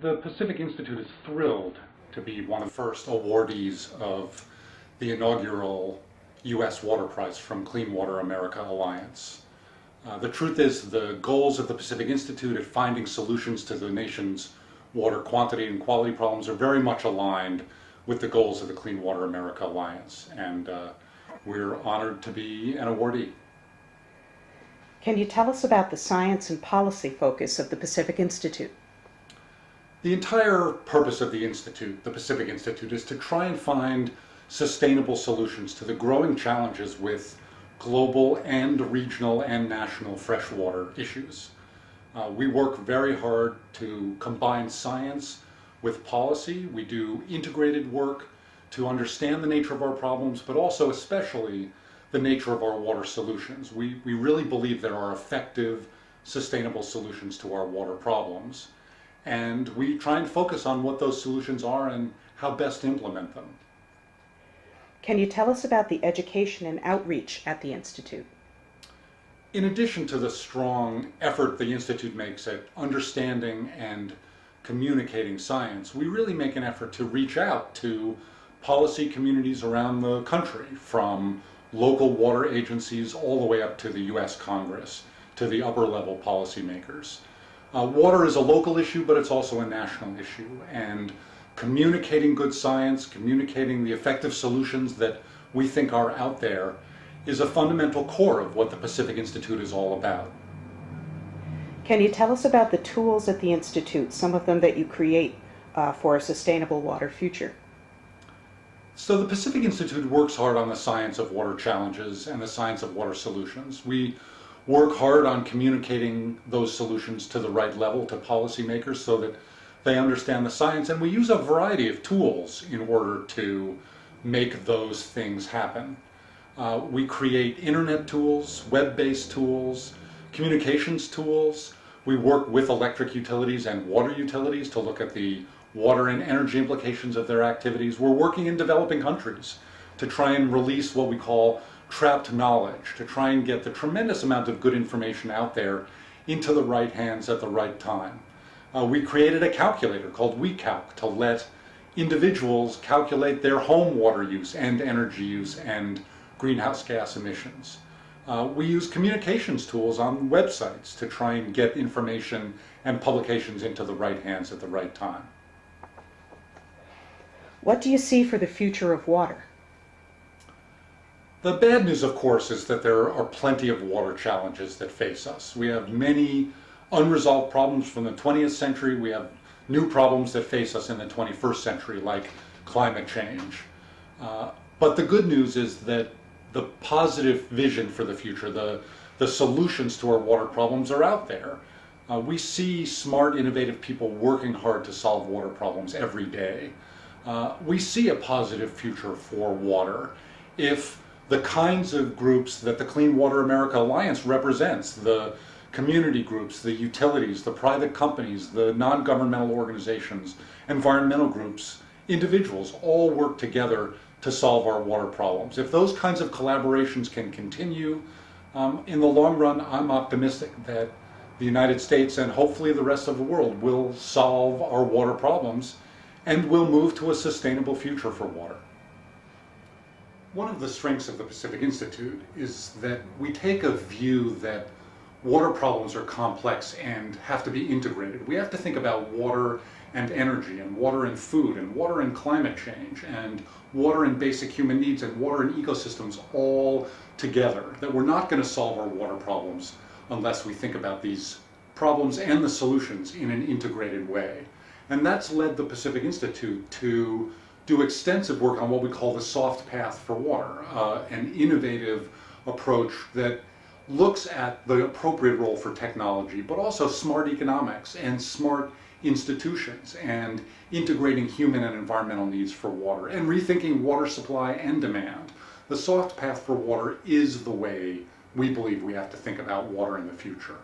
The Pacific Institute is thrilled to be one of the first awardees of the inaugural U.S. Water Prize from Clean Water America Alliance. The truth is, the goals of the Pacific Institute at finding solutions to the nation's water quantity and quality problems are very much aligned with the goals of the Clean Water America Alliance, and we're honored to be an awardee. Can you tell us about the science and policy focus of the Pacific Institute? The entire purpose of the Institute, the Pacific Institute, is to try and find sustainable solutions to the growing challenges with global and regional and national freshwater issues. We work very hard to combine science with policy. We do integrated work to understand the nature of our problems, but also especially the nature of our water solutions. We really believe there are effective, sustainable solutions to our water problems. And we try and focus on what those solutions are and how best to implement them. Can you tell us about the education and outreach at the Institute? In addition to the strong effort the Institute makes at understanding and communicating science, we really make an effort to reach out to policy communities around the country, from local water agencies all the way up to the U.S. Congress, to the upper level policymakers. Water is a local issue, but it's also a national issue, and communicating good science, communicating the effective solutions that we think are out there is a fundamental core of what the Pacific Institute is all about. Can you tell us about the tools at the Institute, some of them that you create for a sustainable water future? So the Pacific Institute works hard on the science of water challenges and the science of water solutions. We work hard on communicating those solutions to the right level, to policymakers, so that they understand the science, and we use a variety of tools in order to make those things happen. We create internet tools, web-based tools, communications tools. We work with electric utilities and water utilities to look at the water and energy implications of their activities. We're working in developing countries to try and release what we call trapped knowledge, to try and get the tremendous amount of good information out there into the right hands at the right time. We created a calculator called WeCalc to let individuals calculate their home water use and energy use and greenhouse gas emissions. We use communications tools on websites to try and get information and publications into the right hands at the right time. What do you see for the future of water? The bad news, of course, is that there are plenty of water challenges that face us. We have many unresolved problems from the 20th century. We have new problems that face us in the 21st century, like climate change. But the good news is that the positive vision for the future, the solutions to our water problems are out there. We see smart, innovative people working hard to solve water problems every day. We see a positive future for water if the kinds of groups that the Clean Water America Alliance represents, the community groups, the utilities, the private companies, the non-governmental organizations, environmental groups, individuals, all work together to solve our water problems. If those kinds of collaborations can continue, in the long run, I'm optimistic that the United States and hopefully the rest of the world will solve our water problems and will move to a sustainable future for water. One of the strengths of the Pacific Institute is that we take a view that water problems are complex and have to be integrated. We have to think about water and energy, and water and food, and water and climate change, and water and basic human needs, and water and ecosystems all together. That we're not going to solve our water problems unless we think about these problems and the solutions in an integrated way. And that's led the Pacific Institute to do extensive work on what we call the soft path for water, an innovative approach that looks at the appropriate role for technology, but also smart economics and smart institutions, and integrating human and environmental needs for water, and rethinking water supply and demand. The soft path for water is the way we believe we have to think about water in the future.